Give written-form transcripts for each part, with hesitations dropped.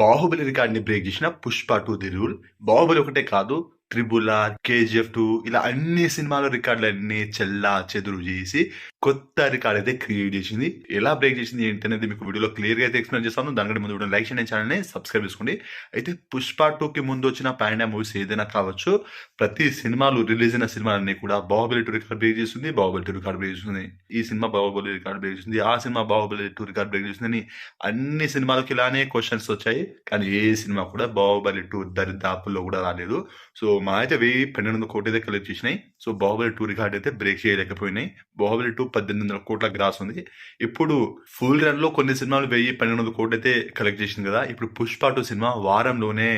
Baahubali రికార్డ్‌ని break చేసిన 'Pushpa 2 the rule'. Baahubali ఒకటే కాదు 'త్రిబుల్ ఆర్', 'కేజీఎఫ్ 2' ఇలా అన్ని సినిమాల రికార్డులన్నీ చెల్లాచెదురు చేసి కొత్త రికార్డ్ అయితే క్రియేట్ చేసింది. ఎలా బ్రేక్ చేసింది ఏంటనేది మీకు వీడియోలో క్లియర్‌గా అయితే ఎక్స్‌ప్లెయిన్ చేస్తాను. దానికంటే ముందు వీడియోని లైక్ చేయండి, ఛానెల్‌ని సబ్స్క్రైబ్ చేసుకోండి. అయితే 'పుష్ప 2'కి ముందు వచ్చిన పాన్ ఇండియా మూవీస్ ఏదైనా కావచ్చు, ప్రతి సినిమాలు రిలీజ్ అయిన సినిమాలన్నీ కూడా 'బాహుబలి 2' రికార్డ్ బ్రేక్ చేస్తుంది. 'బాహుబలి 2' రికార్డ్ బ్రేక్ చేస్తుంది. ఈ సినిమా 'బాహుబలి' రికార్డ్ బ్రేక్ చేస్తుంది. ఆ సినిమా 'బాహుబలి 2' రికార్డ్ బ్రేక్ చేస్తుందని అన్ని సినిమాలకి ఇలానే క్వెషన్స్ వచ్చాయి. కానీ ఏ సినిమా కూడా 'బాహుబలి 2' దరిదాపుల్లో కూడా రాలేదు. సో మహా అయితే 1,000-1,200 కోట్లు అయితే కలెక్ట్ చేసినాయి. సో 'బాహుబలి 2' రికార్డ్ అయితే బ్రేక్ చేయలేకపోయినాయి. 'బాహుబలి 2' 1,800 కోట్ల గ్రాస్ ఉంది. ఇప్పుడు ఫుల్ రన్ లో కొన్ని సినిమాలు 1,000-1,200 కోట్లు అయితే కలెక్ట్ చేసింది కదా. ఇప్పుడు 'పుష్ప 2' సినిమా వారంలోనే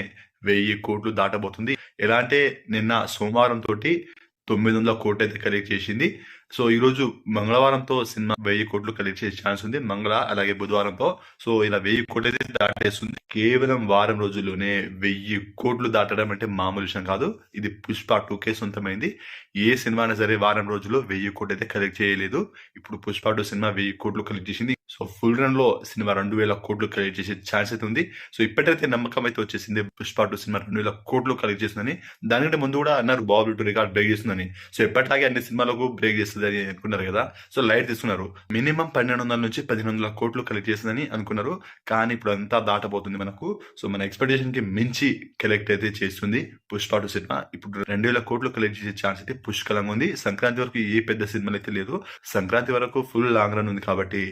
1,000 కోట్లు దాటబోతుంది. ఎలా అంటే నిన్న సోమవారం తోటి 900 కోట్లు అయితే కలెక్ట్ చేసింది. సో ఈరోజు మంగళవారంతో సినిమా 1,000 కోట్లు కలెక్ట్ చేసే ఛాన్స్ ఉంది. అలాగే బుధవారంతో. సో ఇలా 1,000 కోట్లు అయితే దాటేస్తుంది. కేవలం వారం రోజుల్లోనే 1,000 కోట్లు దాటడం అంటే మామూలు విషయం కాదు. ఇది 'పుష్ప 2'కే సొంతమైంది. ఏ సినిమా అయినా సరే వారం రోజుల్లో 1,000 కోట్లు అయితే కలెక్ట్ చేయలేదు. ఇప్పుడు 'పుష్ప 2' సినిమా 1,000 కోట్లు కలెక్ట్ చేసింది. సో ఫుల్ రన్ లో సినిమా 2,000 కోట్లు కలెక్ట్ చేసే ఛాన్స్ అయితే ఉంది. సో ఇప్పటికైతే నమ్మకం అయితే వచ్చేసింది 'పుష్ప 2' సినిమా 2,000 కోట్లు కలెక్ట్ చేస్తుందని. దానికంటే ముందు కూడా అన్నారు 'బాహుబలి 2' రికార్డ్ బ్రేక్ చేస్తుందని. సో ఎప్పటిలాగే అన్ని సినిమాలకు బ్రేక్ చేస్తుంది అని అనుకున్నారు కదా. సో లైట్ తీసుకున్నారు. మినిమం 1,200 నుంచి 1,500 కోట్లు కలెక్ట్ చేస్తుందని అనుకున్నారు. కానీ ఇప్పుడు అంతా దాటబోతుంది మనకు. సో మన ఎక్స్పెక్టేషన్ కి మించి కలెక్ట్ అయితే చేస్తుంది 'పుష్ప 2' సినిమా. ఇప్పుడు 2,000 కోట్లు కలెక్ట్ చేసే ఛాన్స్ అయితే పుష్కలంగా ఉంది. సంక్రాంతి వరకు ఏ పెద్ద సినిమాలు అయితే లేదు. సంక్రాంతి వరకు ఫుల్ లాంగ్ రన్ ఉంది కాబట్టి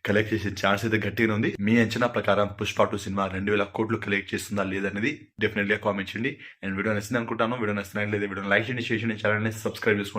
కలెక్ట్ చేసే ఛాన్స్ అయితే గట్టిగా ఉంది. మీ అంచనా ప్రకారం 'పుష్ప 2' సినిమా 2,000 కోట్లు కలెక్ట్ చేస్తుందా లేదనేది డెఫినెట్గా కామెంట్ చేయండి. అండ్ వీడియో నచ్చింది అనుకుంటాను. వీడియో నచ్చినట్లయితే వీడియో లైక్ చేయండి, షేర్ చేయండి, ఛానల్ని సబ్స్క్రైబ్ చేసుకోండి.